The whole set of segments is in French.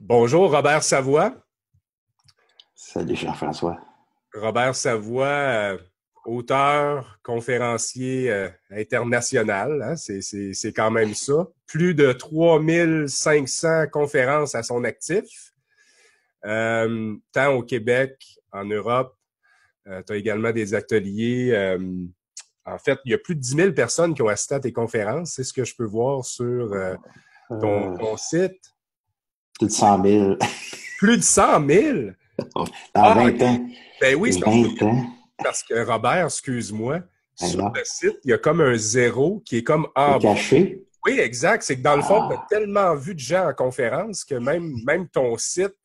Bonjour, Robert Savoie. Salut Jean-François. Robert Savoie, auteur, conférencier international, hein, c'est quand même ça. Plus de 3500 conférences à son actif, tant au Québec, en Europe. Tu as également des ateliers. En fait, il y a plus de 10 000 personnes qui ont assisté à tes conférences. C'est ce que je peux voir sur Euh, ton site. Plus de 100 000. Plus de 100 000. Dans Ah, 20 OK. ans. Ben oui, c'est 20 ans. parce que Robert, excuse-moi, sur le Alors, site, il y a comme un zéro qui est comme c'est en bas. caché. Oui, exact. C'est que dans le fond, tu as Ah. tellement vu de gens en conférence que même ton site.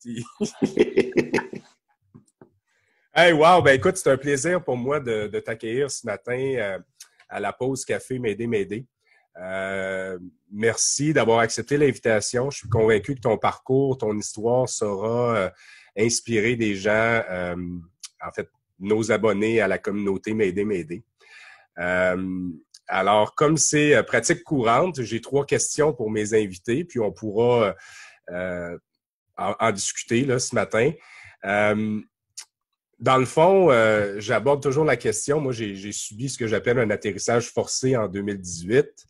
Hey, wow! Ben écoute, c'est un plaisir pour moi de t'accueillir ce matin à la pause café M'aider. Merci d'avoir accepté l'invitation. Je suis convaincu que ton parcours, ton histoire saura inspirer des gens, en fait, nos abonnés à la communauté M'aider. Euh, alors, comme c'est pratique courante, j'ai 3 questions pour mes invités, puis on pourra en discuter là, ce matin. Euh, Dans le fond, j'aborde toujours la question. Moi, j'ai subi ce que j'appelle un atterrissage forcé en 2018,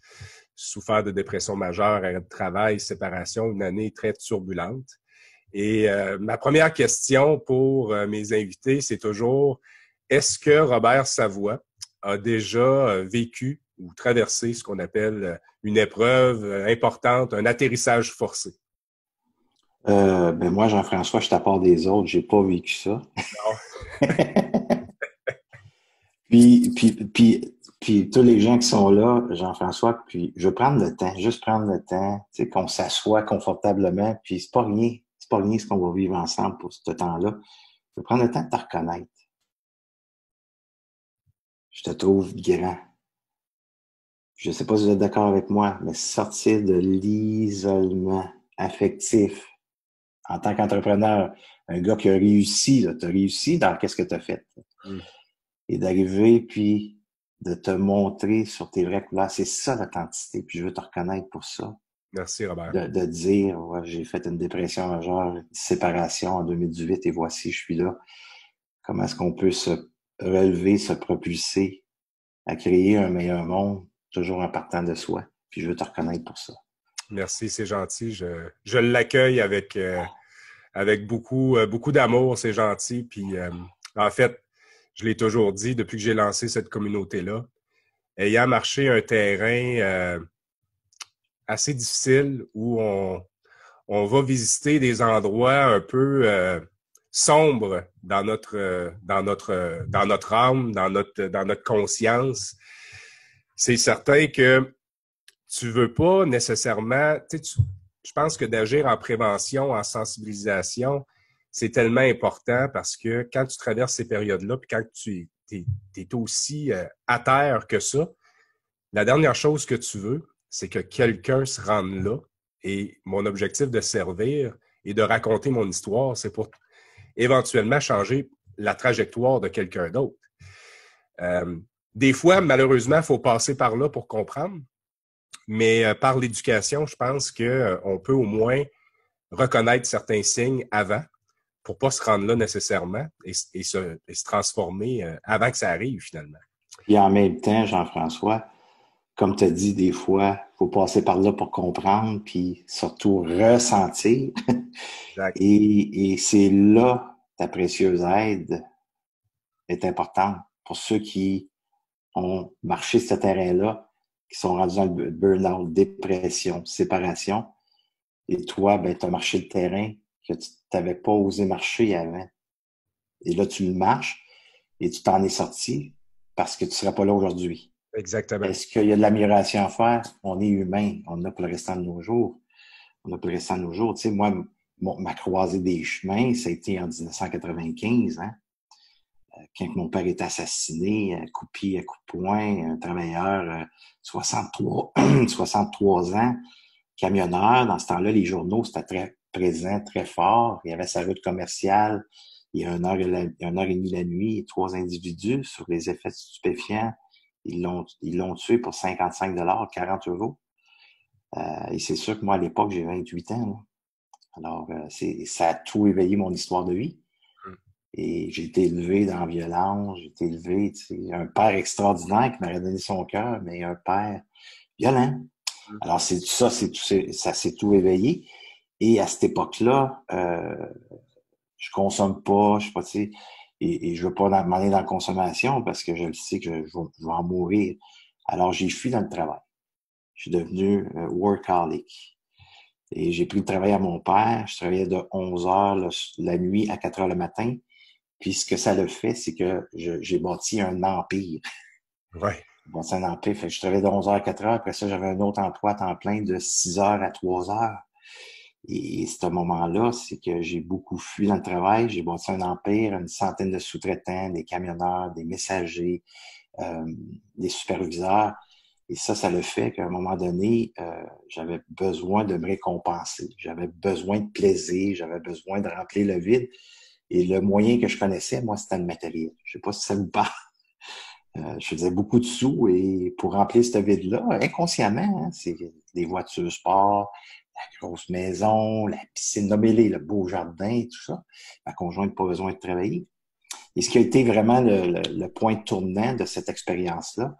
souffert de dépression majeure, arrêt de travail, séparation, une année très turbulente. Et ma première question pour mes invités, c'est toujours, est-ce que Robert Savoie a déjà vécu ou traversé ce qu'on appelle une épreuve importante, un atterrissage forcé? Ben moi, Jean-François, je suis à part des autres, j'ai pas vécu ça. Non. Puis tous les gens qui sont là, Jean-François, puis je veux prendre le temps, juste prendre le temps, tu sais, qu'on s'assoie confortablement, puis c'est pas rien ce qu'on va vivre ensemble pour ce temps-là. Je veux prendre le temps de te reconnaître. Je te trouve grand. Je ne sais pas si vous êtes d'accord avec moi, mais sortir de l'isolement affectif en tant qu'entrepreneur, un gars qui a réussi, tu as réussi dans qu'est-ce que tu as fait. Mm. Et d'arriver, puis de te montrer sur tes vraies couleurs, c'est ça l'authenticité. Puis je veux te reconnaître pour ça. Merci, Robert. De dire, ouais, j'ai fait une dépression majeure, une séparation en 2018 et voici, je suis là. Comment est-ce qu'on peut se relever, se propulser à créer un meilleur monde, toujours en partant de soi. Puis je veux te reconnaître pour ça. Merci, c'est gentil. Je l'accueille avec beaucoup d'amour, c'est gentil. Puis, en fait, je l'ai toujours dit depuis que j'ai lancé cette communauté-là, ayant marché un terrain assez difficile où on va visiter des endroits un peu sombres dans notre âme, dans notre conscience. C'est certain que tu veux pas nécessairement, je pense que d'agir en prévention, en sensibilisation, c'est tellement important parce que quand tu traverses ces périodes-là, puis quand tu es aussi à terre que ça, la dernière chose que tu veux, c'est que quelqu'un se rende là. Et mon objectif de servir et de raconter mon histoire, c'est pour éventuellement changer la trajectoire de quelqu'un d'autre. Euh, des fois, malheureusement, il faut passer par là pour comprendre. Mais par l'éducation, je pense qu'on peut au moins reconnaître certains signes avant pour ne pas se rendre là nécessairement et se transformer avant que ça arrive finalement. Puis en même temps, Jean-François, comme tu as dit, des fois, il faut passer par là pour comprendre, puis surtout ressentir. Exact. Et c'est là ta précieuse aide est importante pour ceux qui ont marché ce terrain-là, qui sont rendus dans le burn-out, dépression, séparation. Et toi, ben, tu as marché le terrain que tu n'avais pas osé marcher avant. Et là, tu le marches et tu t'en es sorti parce que tu ne seras pas là aujourd'hui. Exactement. Est-ce qu'il y a de l'amélioration à faire? On est humain. On en a pour le restant de nos jours. On a pour le restant de nos jours. Tu sais, moi, ma croisée des chemins, ça a été en 1995, hein, quand mon père est assassiné, coup de pied, à coup de poing, un travailleur, 63, 63 ans, camionneur. Dans ce temps-là, les journaux, c'était très présent, très fort. Il y avait sa route commerciale. Il y a 1 heure et demie la nuit, 3 individus sur les effets stupéfiants. Ils l'ont tué pour 55 $, 40 euros. Et c'est sûr que moi, à l'époque, j'ai 28 ans. Là. Alors, ça a tout éveillé mon histoire de vie. Mm. Et j'ai été élevé dans la violence, j'ai été élevé, tu sais, un père extraordinaire qui m'aurait donné son cœur, mais un père violent. Mm. Alors, ça s'est tout éveillé. Et à cette époque-là, je consomme pas, je sais pas, tu sais, et je veux pas m'en aller dans la consommation parce que je le sais que je vais en mourir. Alors, j'ai fui dans le travail. Je suis devenu workaholic. Et j'ai pris le travail à mon père. Je travaillais de 11 heures la nuit à 4 heures le matin. Puis ce que ça le fait, c'est que j'ai bâti un empire. Ouais. J'ai bâti un empire. Fait que je travaillais de 11 heures à 4 heures. Après ça, j'avais un autre emploi à temps plein de 6 heures à 3 heures. Et ce moment-là, c'est que j'ai beaucoup fui dans le travail. J'ai bâti un empire, une centaine de sous-traitants, des camionneurs, des messagers, des superviseurs. Et ça le fait qu'à un moment donné, j'avais besoin de me récompenser. J'avais besoin de plaisir, j'avais besoin de remplir le vide. Et le moyen que je connaissais, moi, c'était le matériel. Je sais pas si ça vous parle. Je faisais beaucoup de sous et pour remplir ce vide-là, inconsciemment, hein, c'est des voitures sport, la grosse maison, la piscine, nommez-les, le beau jardin, tout ça. Ma conjointe n'a pas besoin de travailler. Et ce qui a été vraiment le point tournant de cette expérience-là,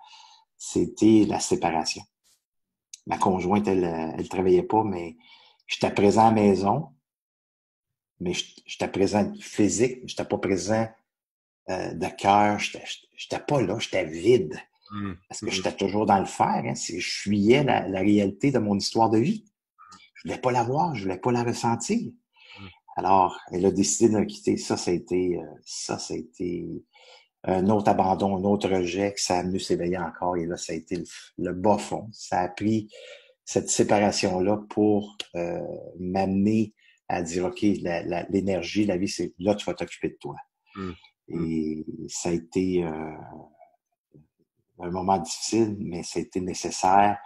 c'était la séparation. Ma conjointe, elle travaillait pas, mais j'étais présent à la maison, mais j'étais présent physique, j'étais pas présent de cœur, j'étais pas là, j'étais vide. Mm. Parce que Mm. j'étais toujours dans le faire, hein, je fuyais la réalité de mon histoire de vie. Je voulais pas la voir, je voulais pas la ressentir. Mm. Alors, elle a décidé de me quitter. Ça a été un autre abandon, un autre rejet, que ça a amené s'éveiller encore. Et là, ça a été le bas fond. Ça a pris cette séparation-là pour m'amener à dire, OK, l'énergie, la vie, c'est là, tu vas t'occuper de toi. Mm. Mm. Et ça a été un moment difficile, mais ça a été nécessaire,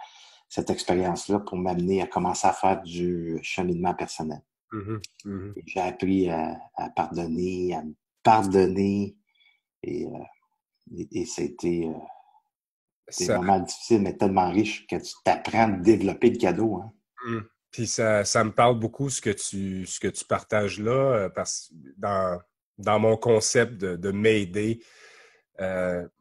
cette expérience-là, pour m'amener à commencer à faire du cheminement personnel. Mhm. Mhm. Et j'ai appris à pardonner, à me pardonner. Et, ça a été des Ça, moments difficiles, mais tellement riches que tu t'apprends à développer le cadeau. Hein. mm. Puis ça me parle beaucoup ce que tu partages là, parce que dans mon concept de m'aider,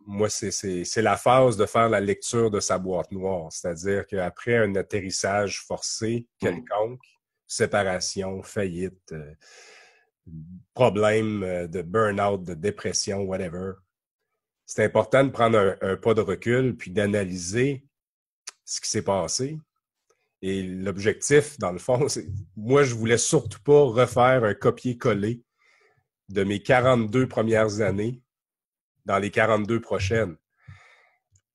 moi, c'est la phase de faire la lecture de sa boîte noire. C'est-à-dire qu'après un atterrissage forcé Mm. quelconque, séparation, faillite, problème de burn-out, de dépression, whatever, c'est important de prendre un pas de recul puis d'analyser ce qui s'est passé. Et l'objectif, dans le fond, c'est moi, je voulais surtout pas refaire un copier-coller de mes 42 premières années dans les 42 prochaines.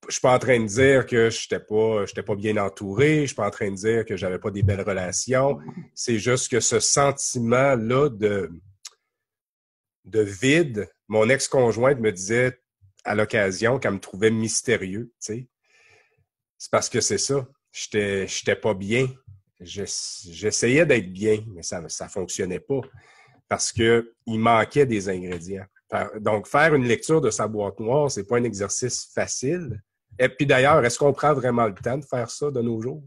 Je suis pas en train de dire que j'étais pas bien entouré, je suis pas en train de dire que j'avais pas des belles relations. C'est juste que ce sentiment-là de vide, mon ex-conjointe me disait à l'occasion qu'elle me trouvait mystérieux, tu sais. C'est parce que c'est ça. J'étais pas bien. J'essayais d'être bien, mais ça fonctionnait pas parce que il manquait des ingrédients. Donc, faire une lecture de sa boîte noire, c'est pas un exercice facile. Et puis d'ailleurs, est-ce qu'on prend vraiment le temps de faire ça de nos jours?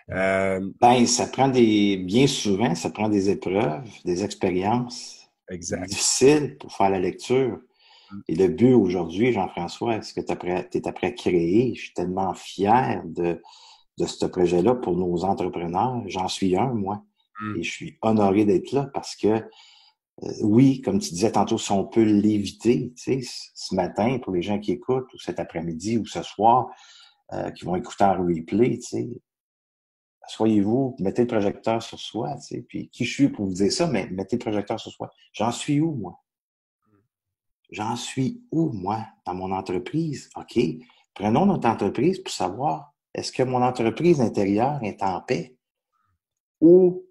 Ben, bien souvent, ça prend des épreuves, des expériences Exact. difficiles pour faire la lecture. Et le but aujourd'hui, Jean-François, ce que tu es après à créer, je suis tellement fier de ce projet-là pour nos entrepreneurs. J'en suis un, moi. Mm. Et je suis honoré d'être là parce que, oui, comme tu disais tantôt, si on peut l'éviter, tu sais, ce matin, pour les gens qui écoutent, ou cet après-midi, ou ce soir, qui vont écouter en replay, tu sais, soyez-vous, mettez le projecteur sur soi, tu sais, puis qui je suis pour vous dire ça, mais mettez le projecteur sur soi. J'en suis où, moi? J'en suis où, moi, dans mon entreprise? OK. Prenons notre entreprise pour savoir, est-ce que mon entreprise intérieure est en paix ou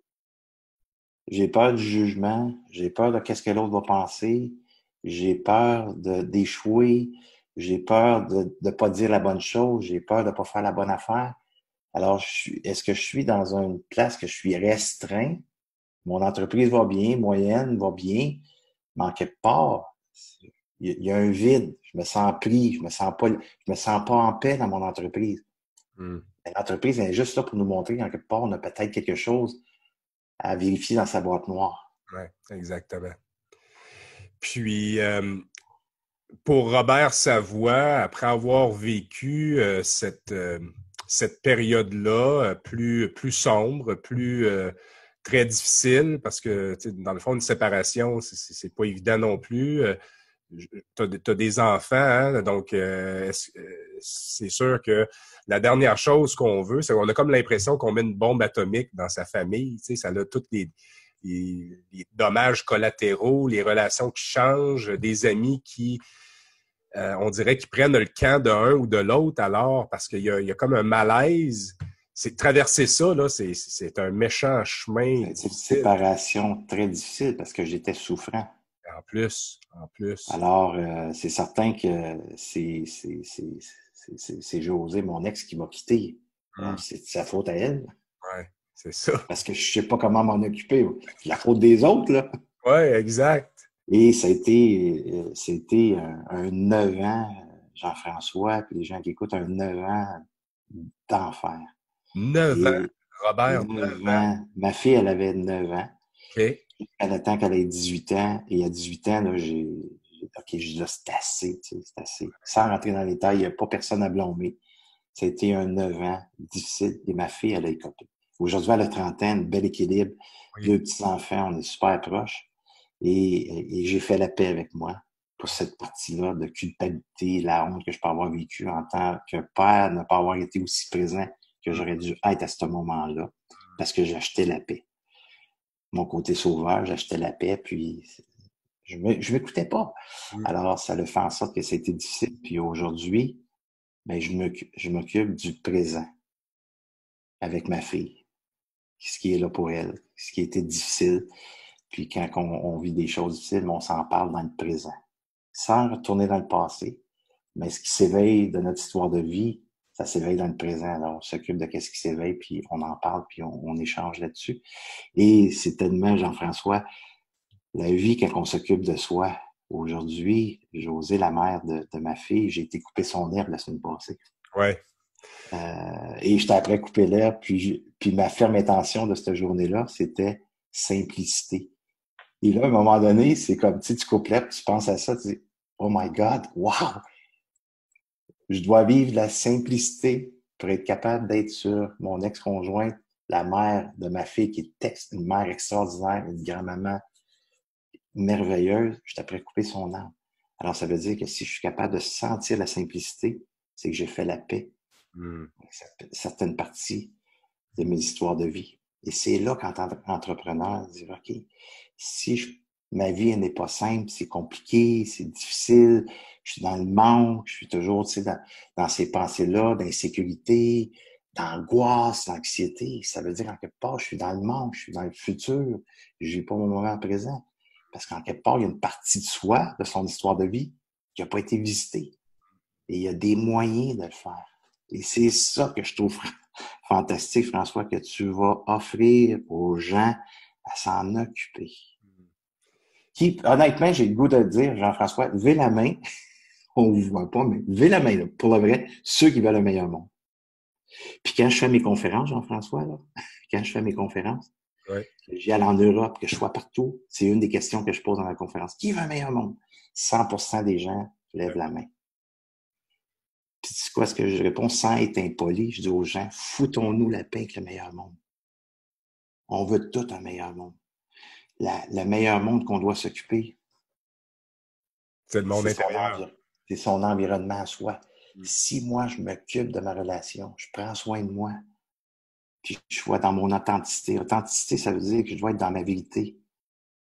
j'ai peur du jugement, j'ai peur de qu'est-ce que l'autre va penser, j'ai peur d'échouer, j'ai peur de ne pas dire la bonne chose, j'ai peur de ne pas faire la bonne affaire. Alors, est-ce que je suis dans une place que je suis restreint? Mon entreprise va bien, moyenne va bien, mais en quelque part, il y a un vide. Je me sens pris, je me sens pas en paix dans mon entreprise. Mm. L'entreprise est juste là pour nous montrer qu'en quelque part, on a peut-être quelque chose à vérifier dans sa boîte noire. Oui, exactement. Puis, pour Robert Savoie, après avoir vécu cette période-là plus sombre, très difficile, parce que dans le fond, une séparation, c'est pas évident non plus. Tu as des enfants, hein, donc c'est sûr que la dernière chose qu'on veut, c'est qu'on a comme l'impression qu'on met une bombe atomique dans sa famille. Ça a tous les dommages collatéraux, les relations qui changent, des amis qui on dirait qu'ils prennent le camp d'un ou de l'autre alors, parce qu'il y a comme un malaise. C'est traverser ça, là, c'est un méchant chemin C'est une difficile. séparation très difficile parce que j'étais souffrant. En plus. Alors, c'est certain que c'est José, mon ex, qui m'a quitté. Alors, c'est de sa faute à elle. Ouais, c'est ça. Parce que je sais pas comment m'en occuper. C'est la faute des autres, là. Ouais, exact. Et c'était un 9 ans, Jean-François, puis les gens qui écoutent, un 9 ans d'enfer. 9 ans. Et Robert, 9 9 ans. ans. Ma fille, elle avait 9 ans. OK. Elle attend qu'elle ait 18 ans. Et à 18 ans, là, OK, je dis là, c'est assez, tu sais, c'est assez. Sans rentrer dans les détails, il n'y a pas personne à blâmer. Ça a été un 9 ans difficile. Et ma fille, elle a écopé. Aujourd'hui, elle a 30 ans, un bel équilibre. Oui. 2 petits-enfants, on est super proches. Et j'ai fait la paix avec moi pour cette partie-là de culpabilité, la honte que je peux avoir vécue en tant que père, ne pas avoir été aussi présent que j'aurais dû être à ce moment-là, parce que j'achetais la paix. Mon côté sauveur, j'achetais la paix, puis je m'écoutais pas. Alors, ça le fait en sorte que c'était difficile. Puis aujourd'hui, ben, je m'occupe du présent avec ma fille, ce qui est là pour elle, ce qui était difficile. Puis quand on vit des choses difficiles, on s'en parle dans le présent, sans retourner dans le passé. Mais ce qui s'éveille de notre histoire de vie, ça s'éveille dans le présent. Alors, on s'occupe de ce qui s'éveille, puis on en parle, puis on échange là-dessus. Et c'est tellement, Jean-François, la vie quand on s'occupe de soi. Aujourd'hui, José, la mère de ma fille, j'ai été couper son herbe la semaine passée. Ouais. Et j'étais après couper l'herbe, puis ma ferme intention de cette journée-là, c'était simplicité. Et là, à un moment donné, c'est comme, tu sais, tu coupes l'herbe, tu penses à ça, tu dis, oh my God, wow! Je dois vivre la simplicité pour être capable d'être sur mon ex-conjointe, la mère de ma fille, qui est une mère extraordinaire, une grand-maman merveilleuse. Je t'apprête à couper son âme. Alors, ça veut dire que si je suis capable de sentir la simplicité, c'est que j'ai fait la paix avec certaines parties de mes histoires de vie. Et c'est là qu'en tant qu'entrepreneur, dire, OK, si ma vie elle n'est pas simple, c'est compliqué, c'est difficile, je suis dans le manque, je suis toujours dans ces pensées-là, d'insécurité, d'angoisse, d'anxiété. Ça veut dire, en quelque part, je suis dans le manque, je suis dans le futur, je n'ai pas mon moment présent. Parce qu'en quelque part, il y a une partie de soi, de son histoire de vie, qui n'a pas été visitée. Et il y a des moyens de le faire. Et c'est ça que je trouve fantastique, François, que tu vas offrir aux gens à s'en occuper. Qui, honnêtement, j'ai le goût de le dire, Jean-François, levez la main. On ne vous voit pas, mais levez la main, là, pour le vrai, ceux qui veulent le meilleur monde. Puis quand je fais mes conférences, Jean-François, là, quand je fais mes conférences, Ouais. j'y allé en Europe, que je sois partout, c'est une des questions que je pose dans la conférence. Qui veut un meilleur monde? 100% des gens lèvent la main. Puis c'est quoi ce que je réponds sans être impoli? Je dis aux gens, foutons-nous la paix avec le meilleur monde. On veut tout un meilleur monde. Le meilleur monde qu'on doit s'occuper, C'est le monde c'est intérieur. son environnement à soi. Si moi, je m'occupe de ma relation, je prends soin de moi, puis je suis dans mon authenticité. Authenticité, ça veut dire que je dois être dans ma vérité.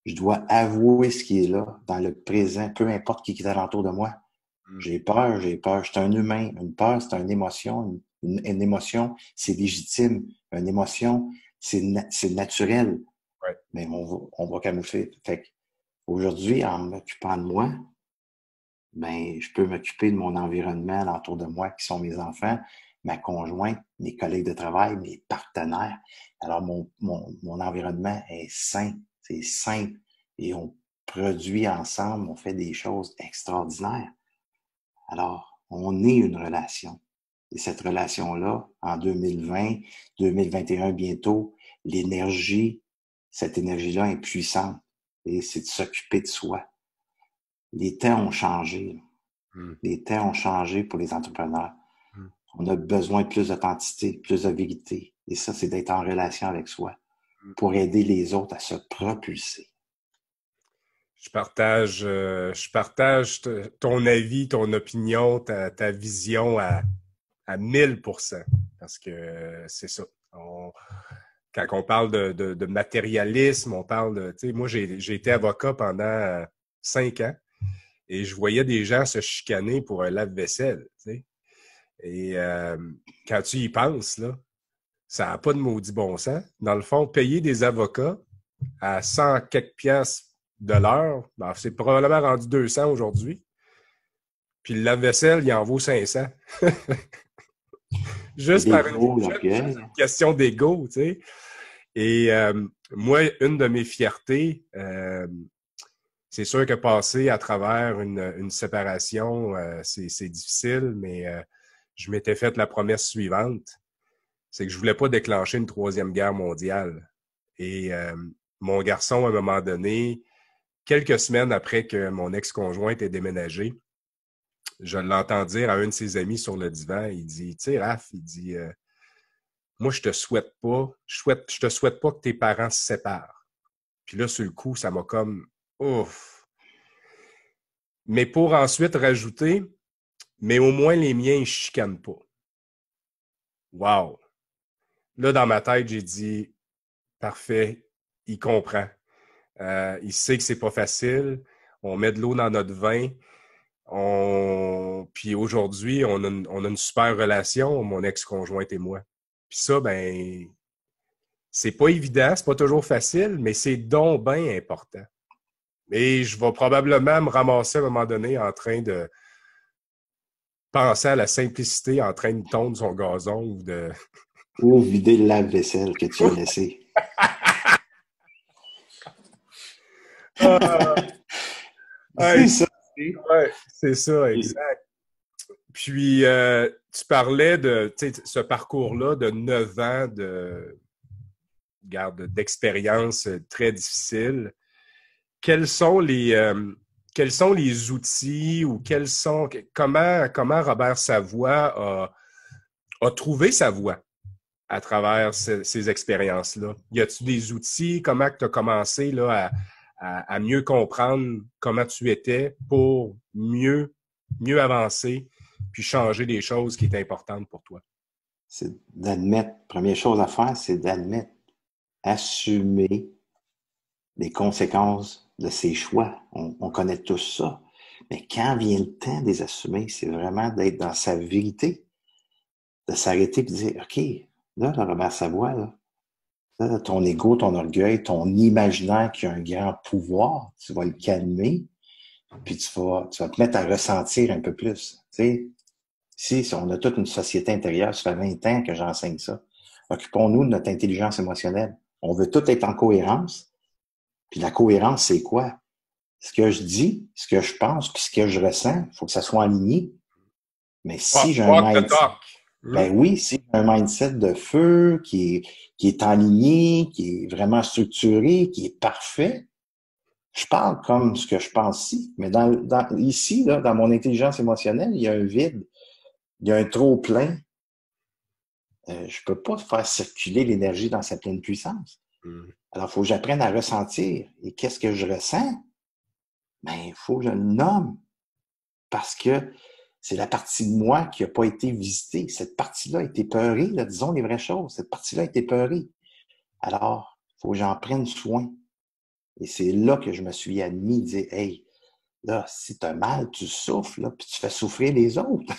Je dois avouer ce qui est là, dans le présent, peu importe qui est alentour de moi. J'ai peur. Je suis un humain. Une peur, c'est une émotion. Une émotion, c'est légitime. Une émotion, c'est naturel. Ouais. Mais on va camoufler. Fait aujourd'hui, en m'occupant de moi, ben, je peux m'occuper de mon environnement alentour de moi, qui sont mes enfants, ma conjointe, mes collègues de travail, mes partenaires. Alors, mon environnement est sain, c'est simple. Et on produit ensemble, on fait des choses extraordinaires. Alors, on est une relation. Et cette relation-là, en 2020, 2021 bientôt, l'énergie cette énergie-là est puissante et c'est de s'occuper de soi. Les temps ont changé. Les temps ont changé pour les entrepreneurs. On a besoin de plus d'authenticité, plus de vérité. Et ça, c'est d'être en relation avec soi pour aider les autres à se propulser. Je partage ton avis, ton opinion, ta vision à 1000%. Parce que c'est ça. Quand on parle de matérialisme, on parle de... Tu sais, moi, j'ai été avocat pendant 5 ans et je voyais des gens se chicaner pour un lave-vaisselle. Tu sais. Et quand tu y penses, là, ça n'a pas de maudit bon sens. Dans le fond, payer des avocats à 100 quelques piastres de l'heure, ben, c'est probablement rendu 200 aujourd'hui. Puis le lave-vaisselle, il en vaut 500. Juste par une question d'ego, tu sais. Et moi, une de mes fiertés, c'est sûr que passer à travers une séparation, c'est difficile, mais je m'étais fait la promesse suivante, c'est que je voulais pas déclencher une troisième guerre mondiale. Et mon garçon, à un moment donné, quelques semaines après que mon ex-conjointe ait déménagé, je l'entends dire à un de ses amis sur le divan, il dit, tu sais, Raph, il dit, moi, je te souhaite pas que tes parents se séparent. Puis là, sur le coup, ça m'a comme, ouf. Mais pour ensuite rajouter, mais au moins les miens, ils chicanent pas. Wow. Là, dans ma tête, j'ai dit, parfait, il comprend. Il sait que c'est pas facile. On met de l'eau dans notre vin. Puis aujourd'hui, on a une super relation, mon ex-conjointe et moi. Puis ça, ben, c'est pas évident, c'est pas toujours facile, mais c'est donc bien important. Et je vais probablement me ramasser à un moment donné en train de penser à la simplicité, en train de tondre son gazon ou de... Ou vider le lave-vaisselle que tu as laissé. C'est ça. Ouais, c'est ça, exact. Puis, tu parlais de ce parcours-là de 9 ans d'expérience très difficile. Quels sont les outils ou comment Robert Savoie a trouvé sa voie à travers ces expériences-là? Y a-t-il des outils? Comment tu as commencé là, à mieux comprendre comment tu étais pour mieux avancer puis changer des choses qui étaient importantes pour toi? C'est d'admettre, première chose à faire, c'est d'admettre, assumer les conséquences de ses choix. On connaît tous ça. Mais quand vient le temps de les assumer, c'est vraiment d'être dans sa vérité, de s'arrêter et de dire, OK, là, Robert Savoie, là, ton ego, ton orgueil, ton imaginaire qui a un grand pouvoir, tu vas le calmer, puis tu vas te mettre à ressentir un peu plus. Tu sais, si on a toute une société intérieure, ça fait 20 ans que j'enseigne ça. Occupons-nous de notre intelligence émotionnelle. On veut tout être en cohérence. Puis la cohérence, c'est quoi? Ce que je dis, ce que je pense, puis ce que je ressens, il faut que ça soit aligné. Mais si j'ai un mindset, ben oui, si j'ai un mindset de feu qui est aligné, qui est vraiment structuré, qui est parfait, je parle comme ce que je pense ici. Mais ici, là, dans mon intelligence émotionnelle, il y a un vide, il y a un trop plein. Je peux pas faire circuler l'énergie dans sa pleine puissance. Alors, il faut que j'apprenne à ressentir. Et qu'est-ce que je ressens? Ben, il faut que je le nomme. Parce que c'est la partie de moi qui n'a pas été visitée. Cette partie-là a été peurée, là, disons les vraies choses. Cette partie-là a été peurée. Alors, il faut que j'en prenne soin. Et c'est là que je me suis admis, dire, hey, là, si tu as mal, tu souffres, là, puis tu fais souffrir les autres.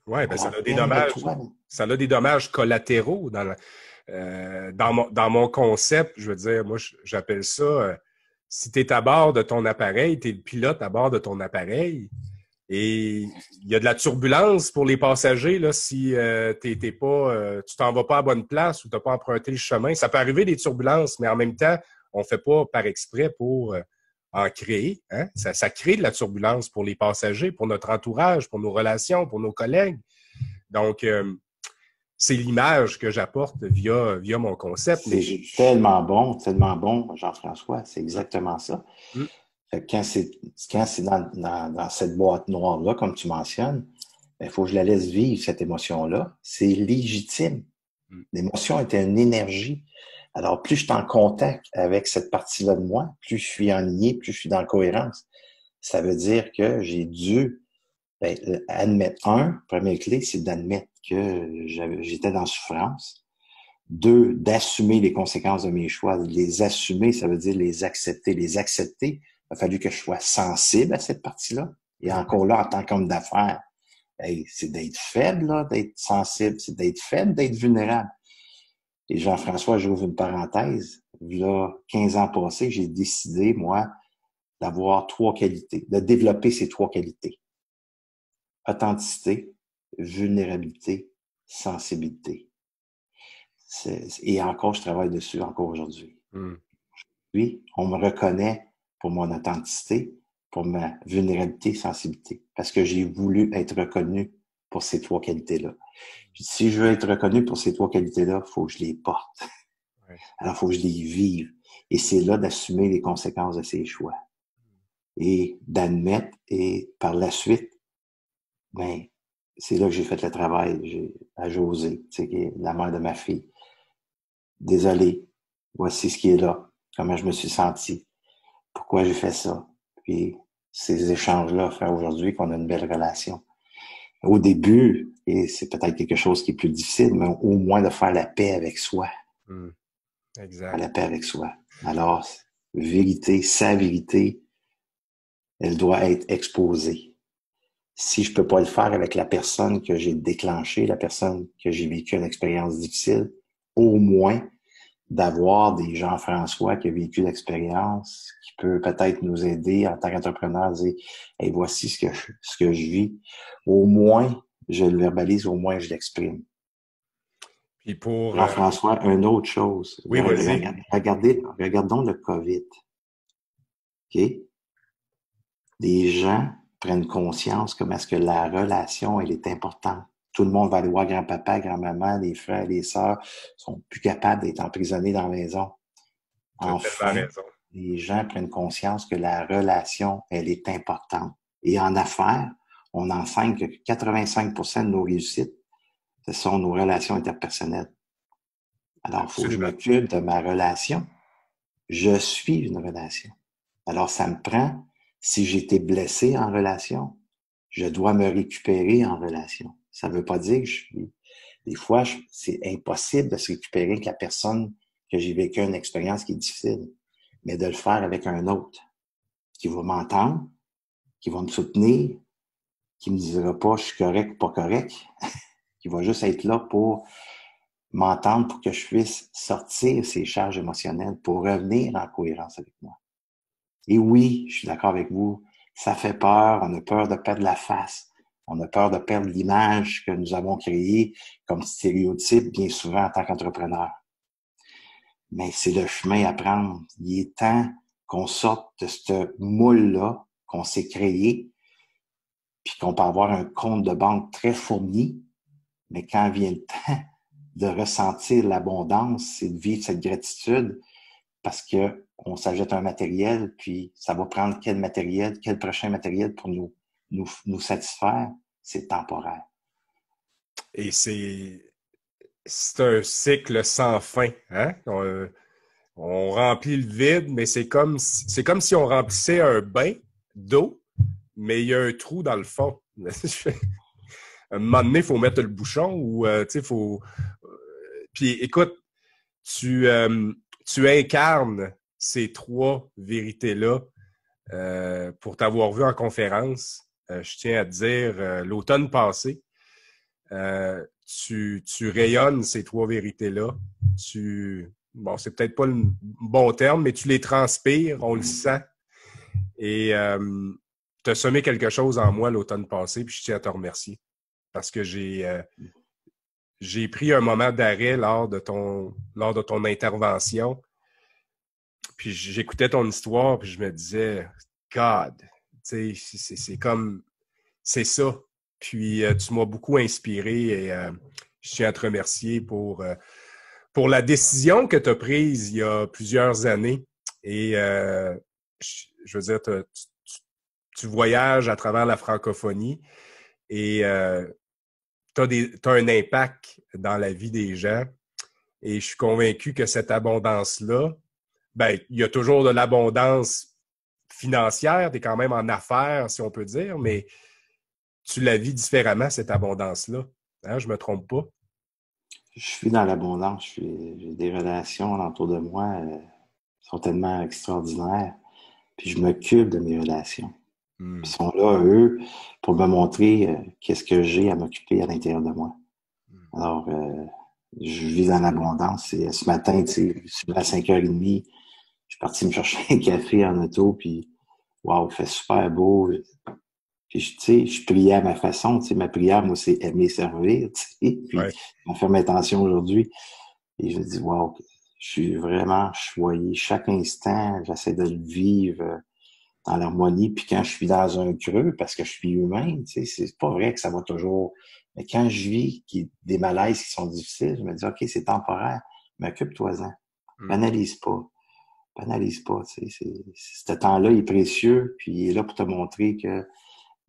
Oui, ben ça a des dommages collatéraux dans mon concept. Je veux dire, moi, j'appelle ça, si tu es à bord de ton appareil, tu es le pilote à bord de ton appareil, et il y a de la turbulence pour les passagers, là, si tu t'en vas pas à bonne place ou tu n'as pas emprunté le chemin. Ça peut arriver des turbulences, mais en même temps, on ne fait pas par exprès pour en créer. Hein? Ça crée de la turbulence pour les passagers, pour notre entourage, pour nos relations, pour nos collègues. Donc, c'est l'image que j'apporte via mon concept. C'est tellement bon, Jean-François. C'est exactement ça. Mm. Fait que quand c'est dans cette boîte noire-là, comme tu mentionnes, il faut que je la laisse vivre, cette émotion-là. C'est légitime. L'émotion est une énergie. Alors, plus je suis en contact avec cette partie-là de moi, plus je suis aligné, plus je suis dans la cohérence. Ça veut dire que j'ai dû admettre, première clé, c'est d'admettre que j'étais dans souffrance. 2, d'assumer les conséquences de mes choix. Les assumer, ça veut dire les accepter. Les accepter, il a fallu que je sois sensible à cette partie-là. Et encore là, en tant qu'homme d'affaires, c'est d'être faible, là, d'être sensible. C'est d'être faible, d'être vulnérable. Et Jean-François, j'ouvre une parenthèse. Là, 15 ans passés, j'ai décidé, moi, d'avoir 3 qualités, de développer ces 3 qualités. Authenticité, vulnérabilité, sensibilité. Et encore, je travaille dessus encore aujourd'hui. Oui, on me reconnaît pour mon authenticité, pour ma vulnérabilité, sensibilité, parce que j'ai voulu être reconnu pour ces 3 qualités-là. Puis, si je veux être reconnu pour ces 3 qualités-là, il faut que je les porte. Ouais. Alors, il faut que je les vive. Et c'est là d'assumer les conséquences de ces choix. Et d'admettre, et par la suite, ben, c'est là que j'ai fait le travail à Josée, qui est la mère de ma fille. Désolé, voici ce qui est là, comment je me suis senti, pourquoi j'ai fait ça. Puis ces échanges-là font aujourd'hui qu'on a une belle relation. Au début, et c'est peut-être quelque chose qui est plus difficile, mais au moins de faire la paix avec soi. Exact. Faire la paix avec soi. Alors, vérité, sa vérité, elle doit être exposée. Si je peux pas le faire avec la personne que j'ai déclenchée, la personne que j'ai vécu une expérience difficile, au moins d'avoir des Jean-François qui a vécu l'expérience, qui peut peut-être nous aider en tant qu'entrepreneur à dire hey, voici ce que je vis. Au moins, je le verbalise, au moins je l'exprime. Puis pour Jean-François, une autre chose. Oui, vas-y. Regardons le COVID. OK? Les gens prennent conscience comment est-ce que la relation, elle est importante. Tout le monde va aller voir grand-papa, grand-maman, les frères, les sœurs sont plus capables d'être emprisonnés dans la maison. Enfin, les gens prennent conscience que la relation, elle est importante. Et en affaires, on enseigne que 85% de nos réussites, ce sont nos relations interpersonnelles. Alors, il faut que je m'occupe de ma relation. Je suis une relation. Alors, ça me prend, si j'ai été blessé en relation, je dois me récupérer en relation. Ça ne veut pas dire que je suis... Des fois, c'est impossible de se récupérer avec la personne que j'ai vécu une expérience qui est difficile, mais de le faire avec un autre qui va m'entendre, qui va me soutenir, qui me dira pas je suis correct ou pas correct, qui va juste être là pour m'entendre pour que je puisse sortir ces charges émotionnelles pour revenir en cohérence avec moi. Et oui, je suis d'accord avec vous, ça fait peur, on a peur de perdre la face, on a peur de perdre l'image que nous avons créée comme stéréotype bien souvent en tant qu'entrepreneur. Mais c'est le chemin à prendre. Il est temps qu'on sorte de ce moule-là qu'on s'est créé, puis qu'on peut avoir un compte de banque très fourni, mais quand vient le temps de ressentir l'abondance, c'est de vivre cette gratitude parce que on s'ajoute un matériel, puis ça va prendre quel matériel, quel prochain matériel pour nous satisfaire, c'est temporaire. Et c'est un cycle sans fin, hein? On remplit le vide, mais c'est comme si on remplissait un bain d'eau, mais il y a un trou dans le fond. À un moment donné, il faut mettre le bouchon ou, tu sais, faut... Puis, écoute, tu incarnes ces 3 vérités-là pour t'avoir vu en conférence. Je tiens à te dire, l'automne passé, tu rayonnes ces 3 vérités-là. Bon, c'est peut-être pas le bon terme, mais tu les transpires, on le sent. Et tu as semé quelque chose en moi l'automne passé, puis je tiens à te remercier. Parce que j'ai pris un moment d'arrêt lors de ton intervention. Puis j'écoutais ton histoire, puis je me disais, God, tu sais, c'est comme, c'est ça. Puis tu m'as beaucoup inspiré et je tiens à te remercier pour la décision que tu as prise il y a plusieurs années. Et je veux dire, tu voyages à travers la francophonie et tu as un impact dans la vie des gens. Et je suis convaincu que cette abondance-là, ben, il y a toujours de l'abondance financière, tu es quand même en affaires, si on peut dire, mais tu la vis différemment, cette abondance-là. Hein, je me trompe pas? Je suis dans l'abondance. J'ai des relations autour de moi qui sont tellement extraordinaires. Puis je m'occupe de mes relations. Ils sont là, eux, pour me montrer qu'est-ce que j'ai à m'occuper à l'intérieur de moi. Alors, je vis dans l'abondance. Et ce matin, tu sais, je suis là à 5h30. Je suis parti me chercher un café en auto, puis waouh, il fait super beau. Puis, tu sais, je priais à ma façon. Tu sais, ma prière, moi, c'est aimer servir, tu sais. Puis, Ouais. je vais faire ma attention aujourd'hui. Et je me dis, waouh, je suis vraiment choyé. Chaque instant, j'essaie de le vivre dans l'harmonie. Puis quand je suis dans un creux, parce que je suis humain, tu sais, c'est pas vrai que ça va toujours. Mais quand je vis des malaises qui sont difficiles, je me dis, OK, c'est temporaire, mais occupe-toi-en. Banalise pas. Banalise pas, tu sais. Ce temps-là est précieux, puis il est là pour te montrer que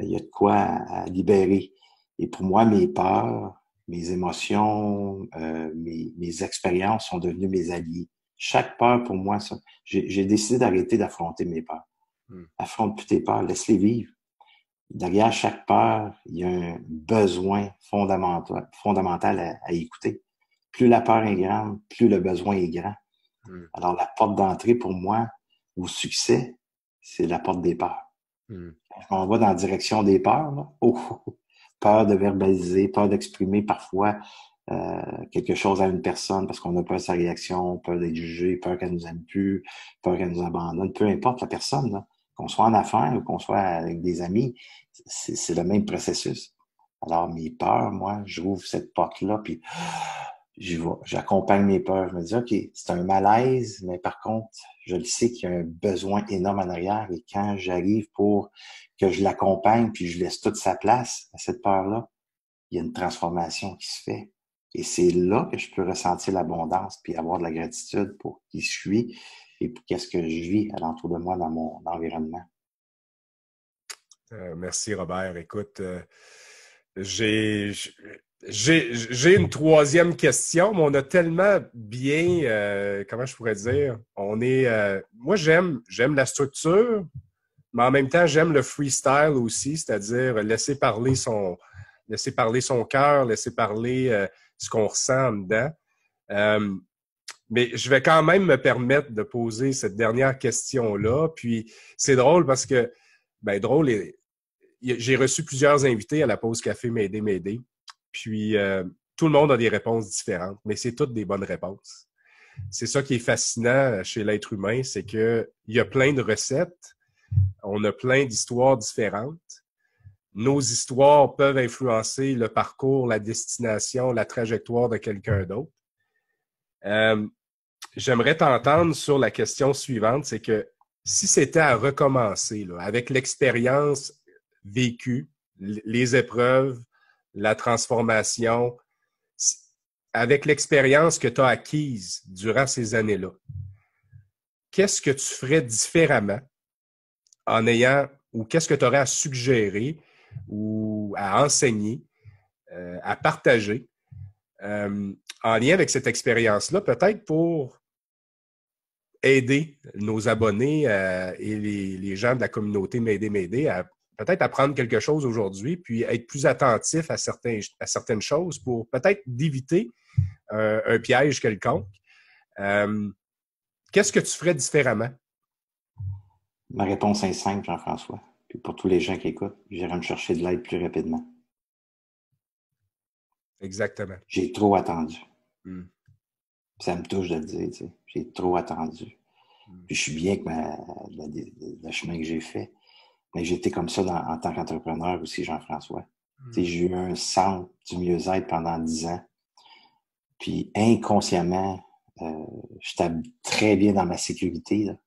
il y a de quoi à libérer. Et pour moi, mes peurs, mes émotions, mes expériences sont devenues mes alliés. Chaque peur, pour moi, ça, j'ai décidé d'arrêter d'affronter mes peurs. Affronte plus tes peurs, laisse-les vivre. Derrière chaque peur, il y a un besoin fondamental à écouter. Plus la peur est grande, plus le besoin est grand. Alors, la porte d'entrée, pour moi, au succès, c'est la porte des peurs. On va dans la direction des peurs, là. Peur de verbaliser, peur d'exprimer parfois quelque chose à une personne parce qu'on a peur de sa réaction, peur d'être jugé, peur qu'elle nous aime plus, peur qu'elle nous abandonne. Peu importe la personne, là, qu'on soit en affaires ou qu'on soit avec des amis, c'est le même processus. Alors, mes peurs, moi, j'ouvre cette porte-là, puis j'y vais. J'accompagne mes peurs. Je me dis, OK, c'est un malaise, mais par contre, je le sais qu'il y a un besoin énorme en arrière. Et quand j'arrive pour que je l'accompagne, puis je laisse toute sa place à cette peur-là, il y a une transformation qui se fait. Et c'est là que je peux ressentir l'abondance, puis avoir de la gratitude pour qui je suis et pour qu'est-ce que je vis alentour de moi dans mon environnement. Merci, Robert. Écoute, j'ai une troisième question, mais on a tellement bien, comment je pourrais dire, moi j'aime la structure, mais en même temps j'aime le freestyle aussi, c'est-à-dire laisser parler son cœur, laisser parler ce qu'on ressent en dedans. Mais je vais quand même me permettre de poser cette dernière question-là. Puis c'est drôle parce que, j'ai reçu plusieurs invités à la pause café M'aider. Puis tout le monde a des réponses différentes, mais c'est toutes des bonnes réponses. C'est ça qui est fascinant chez l'être humain, c'est qu'il y a plein de recettes, on a plein d'histoires différentes. Nos histoires peuvent influencer le parcours, la destination, la trajectoire de quelqu'un d'autre. J'aimerais t'entendre sur la question suivante, c'est que si c'était à recommencer, là, avec l'expérience vécue, les épreuves, la transformation, avec l'expérience que tu as acquise durant ces années-là, qu'est-ce que tu ferais différemment ou qu'est-ce que tu aurais à suggérer ou à enseigner, à partager en lien avec cette expérience-là, peut-être pour aider nos abonnés et les gens de la communauté M'aider à peut-être apprendre quelque chose aujourd'hui, puis être plus attentif à certaines choses pour peut-être d'éviter un piège quelconque. Qu'est-ce que tu ferais différemment? Ma réponse est simple, Jean-François. Puis pour tous les gens qui écoutent, j'irai me chercher de l'aide plus rapidement. Exactement. J'ai trop attendu. Ça me touche de le dire, tu sais. J'ai trop attendu. Puis je suis bien que le chemin que j'ai fait. Mais j'étais comme ça en tant qu'entrepreneur aussi, Jean-François. Tu sais, j'ai eu un centre du mieux-être pendant 10 ans. Puis inconsciemment, j'étais très bien dans ma sécurité, là,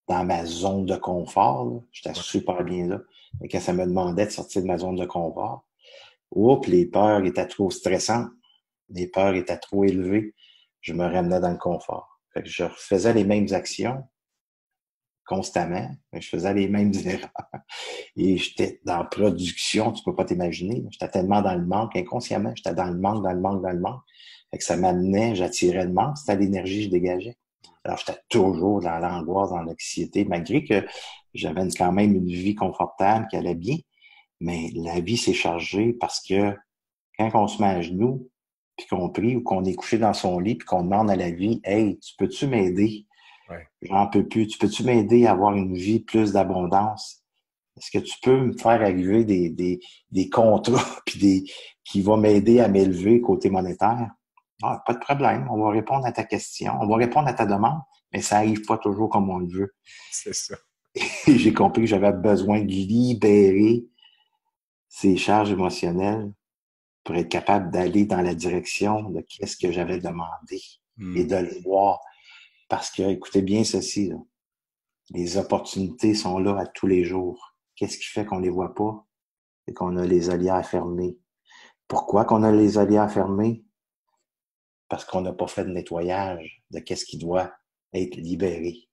dans ma zone de confort. J'étais super bien là. Et quand ça me demandait de sortir de ma zone de confort, oups, les peurs étaient trop stressantes. mes peurs étaient trop élevées, je me ramenais dans le confort. Fait que je faisais les mêmes actions constamment, mais je faisais les mêmes erreurs. Et j'étais dans la production, tu peux pas t'imaginer. J'étais tellement dans le manque, inconsciemment, j'étais dans le manque, dans le manque, dans le manque. Fait que ça m'amenait, j'attirais le manque, c'était l'énergie que je dégageais. Alors, j'étais toujours dans l'angoisse, dans l'anxiété, malgré que j'avais quand même une vie confortable qui allait bien. Mais la vie s'est chargée parce que quand on se met à genoux, puis qu'on prie ou qu'on est couché dans son lit, puis qu'on demande à la vie, « Hey, tu peux-tu m'aider? Ouais. J'en peux plus. Tu peux-tu m'aider à avoir une vie plus d'abondance? Est-ce que tu peux me faire arriver des contrats puis qui vont m'aider à m'élever côté monétaire? » Ah, pas de problème. On va répondre à ta question. On va répondre à ta demande, mais ça arrive pas toujours comme on le veut. C'est ça. Et j'ai compris que j'avais besoin de libérer ces charges émotionnelles pour être capable d'aller dans la direction de qu'est-ce que j'avais demandé et de le voir. Parce que, écoutez bien ceci, là, les opportunités sont là à tous les jours. Qu'est-ce qui fait qu'on les voit pas? C'est qu'on a les olières fermées. Pourquoi qu'on a les olières fermées? Parce qu'on n'a pas fait de nettoyage de qu'est-ce qui doit être libéré.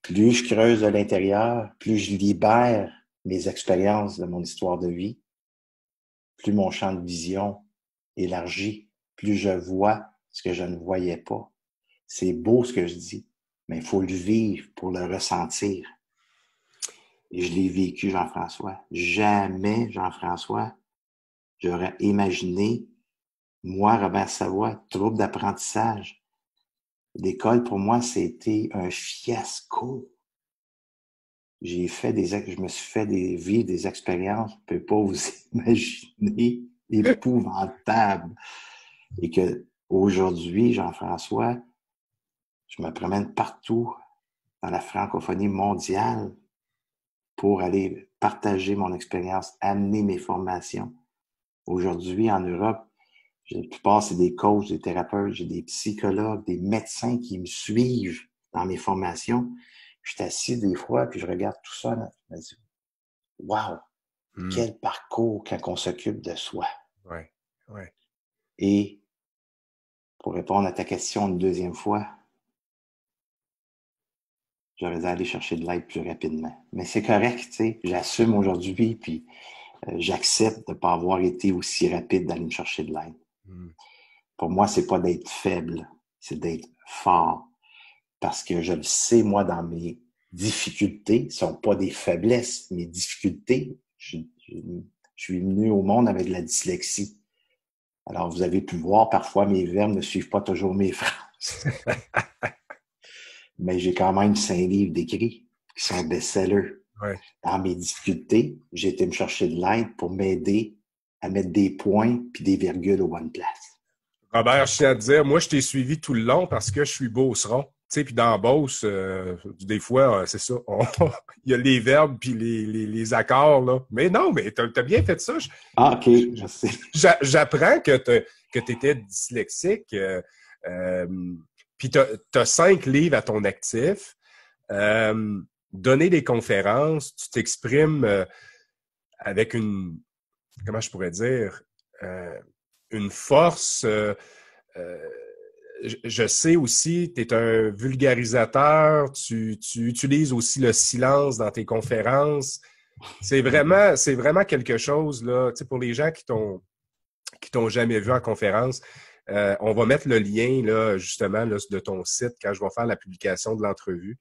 Plus je creuse de l'intérieur, plus je libère mes expériences de mon histoire de vie, plus mon champ de vision élargit, plus je vois ce que je ne voyais pas. C'est beau ce que je dis, mais il faut le vivre pour le ressentir. Et je l'ai vécu, Jean-François. Jamais, Jean-François, j'aurais imaginé, moi, Robert Savoie, trouble d'apprentissage. L'école, pour moi, c'était un fiasco. Je me suis fait vivre des expériences, je ne peux pas vous imaginer, épouvantables. Et que aujourd'hui, Jean-François, je me promène partout dans la francophonie mondiale pour aller partager mon expérience, amener mes formations. Aujourd'hui, en Europe, la plupart, c'est des coachs, des thérapeutes, j'ai des psychologues, des médecins qui me suivent dans mes formations. Je suis assis des fois, puis je regarde tout ça, là, je me dis, wow, quel parcours quand on s'occupe de soi. Ouais, ouais. Et pour répondre à ta question une deuxième fois, j'aurais dû aller chercher de l'aide plus rapidement. Mais c'est correct, tu sais, j'assume aujourd'hui, puis j'accepte de ne pas avoir été aussi rapide d'aller me chercher de l'aide. Pour moi, c'est pas d'être faible, c'est d'être fort. Parce que je le sais, moi, dans mes difficultés, ce ne sont pas des faiblesses. Mes difficultés, je suis venu au monde avec de la dyslexie. Alors, vous avez pu voir, parfois, mes verbes ne suivent pas toujours mes phrases. Mais j'ai quand même 5 livres d'écrits qui sont best-sellers. Ouais. Dans mes difficultés, j'ai été me chercher de l'aide pour m'aider à mettre des points puis des virgules aux bonnes places. Robert, je tiens à te dire, moi, je t'ai suivi tout le long parce que je suis beauceron. Tu sais, puis dans Beauce, des fois, c'est ça, il y a les verbes puis les accords, là. Mais non, mais t'as bien fait ça. Ah, OK, merci. J'apprends que t'étais dyslexique. Puis t'as 5 livres à ton actif. Donner des conférences, tu t'exprimes avec une, comment je pourrais dire, une force. Je sais aussi, tu es un vulgarisateur, tu utilises aussi le silence dans tes conférences. C'est vraiment quelque chose, là, tu sais, pour les gens qui t'ont jamais vu en conférence. On va mettre le lien, là, justement, là, de ton site quand je vais faire la publication de l'entrevue.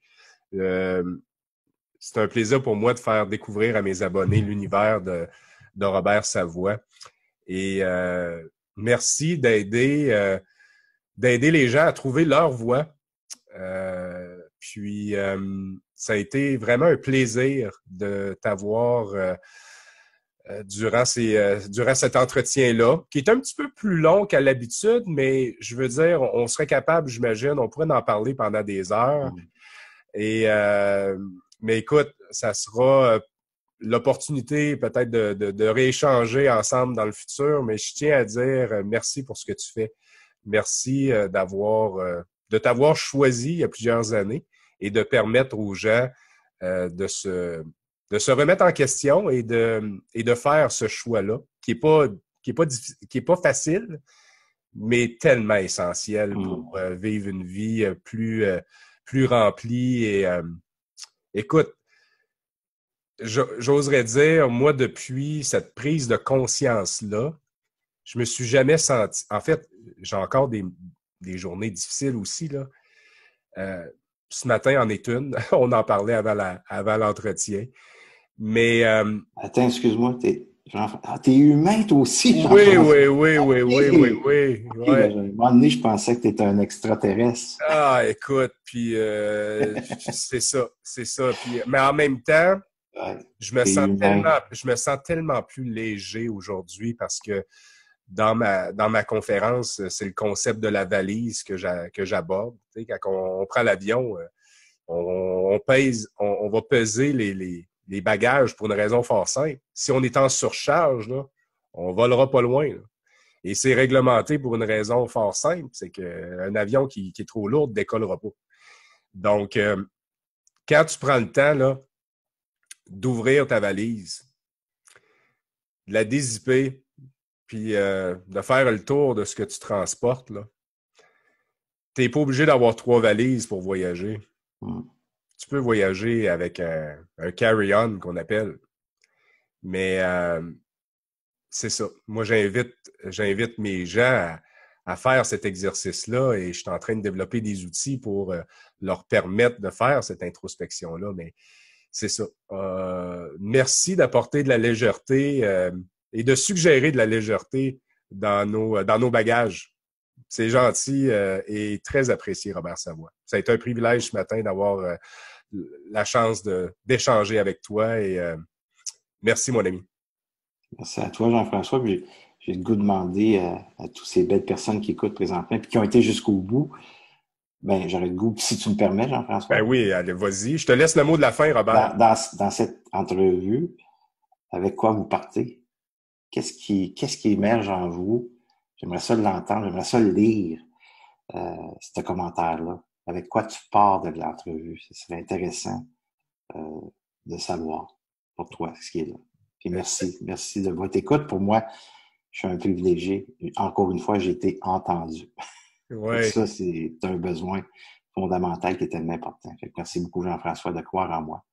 C'est un plaisir pour moi de faire découvrir à mes abonnés l'univers de Robert Savoie. Et merci d'aider les gens à trouver leur voie. Puis, ça a été vraiment un plaisir de t'avoir durant cet entretien-là, qui est un petit peu plus long qu'à l'habitude, mais je veux dire, on serait capable, j'imagine, on pourrait en parler pendant des heures. Et mais écoute, ça sera l'opportunité peut-être de rééchanger ensemble dans le futur, mais je tiens à dire merci pour ce que tu fais. Merci de t'avoir choisi il y a plusieurs années et de permettre aux gens de se remettre en question et de faire ce choix-là, qui est pas facile, mais tellement essentiel pour vivre une vie plus remplie. Et écoute, j'oserais dire, moi, depuis cette prise de conscience-là, je me suis jamais senti... En fait, j'ai encore des journées difficiles aussi, là. Ce matin en est une. On en parlait avant l'entretien. Mais... Attends, excuse-moi, t'es humain toi aussi, oui, Jean-François. oui, oui, oui, oui, oui, oui. OK, Ouais. ben, à un moment donné, je pensais que tu étais un extraterrestre. Ah, écoute, puis c'est ça, c'est ça. Puis, mais en même temps, Ouais, t'es humain. je me sens tellement plus léger aujourd'hui parce que dans ma conférence, c'est le concept de la valise que j'aborde. Tu sais, quand on prend l'avion, on pèse, on va peser les bagages pour une raison fort simple. Si on est en surcharge, là, on volera pas loin, là. Et c'est réglementé pour une raison fort simple, c'est qu'un avion qui est trop lourd ne décollera pas. Donc, quand tu prends le temps là, d'ouvrir ta valise, de la dézipper, puis de faire le tour de ce que tu transportes, là, tu n'es pas obligé d'avoir 3 valises pour voyager. Tu peux voyager avec un carry-on qu'on appelle. Mais c'est ça. Moi, j'invite mes gens à faire cet exercice-là et je suis en train de développer des outils pour leur permettre de faire cette introspection-là. Mais c'est ça. Merci d'apporter de la légèreté et de suggérer de la légèreté dans nos bagages. C'est gentil et très apprécié, Robert Savoie. Ça a été un privilège ce matin d'avoir la chance d'échanger avec toi et merci, mon ami. Merci à toi, Jean-François. Puis j'ai le goût de demander à toutes ces belles personnes qui écoutent présentement puis qui ont été jusqu'au bout. Ben, j'aurais le goût, si tu me permets, Ben Jean-François, oui, allez, vas-y. Je te laisse le mot de la fin, Robert. dans cette entrevue, avec quoi vous partez? Qu'est-ce qui émerge en vous? J'aimerais ça l'entendre, j'aimerais ça le lire, ce commentaire-là. Avec quoi tu pars de l'entrevue? Ce serait intéressant de savoir pour toi ce qui est là. Puis merci de votre écoute. Pour moi, je suis un privilégié. Encore une fois, j'ai été entendu. Ouais. Ça, c'est un besoin fondamental qui est tellement important. Fait que merci beaucoup, Jean-François, de croire en moi.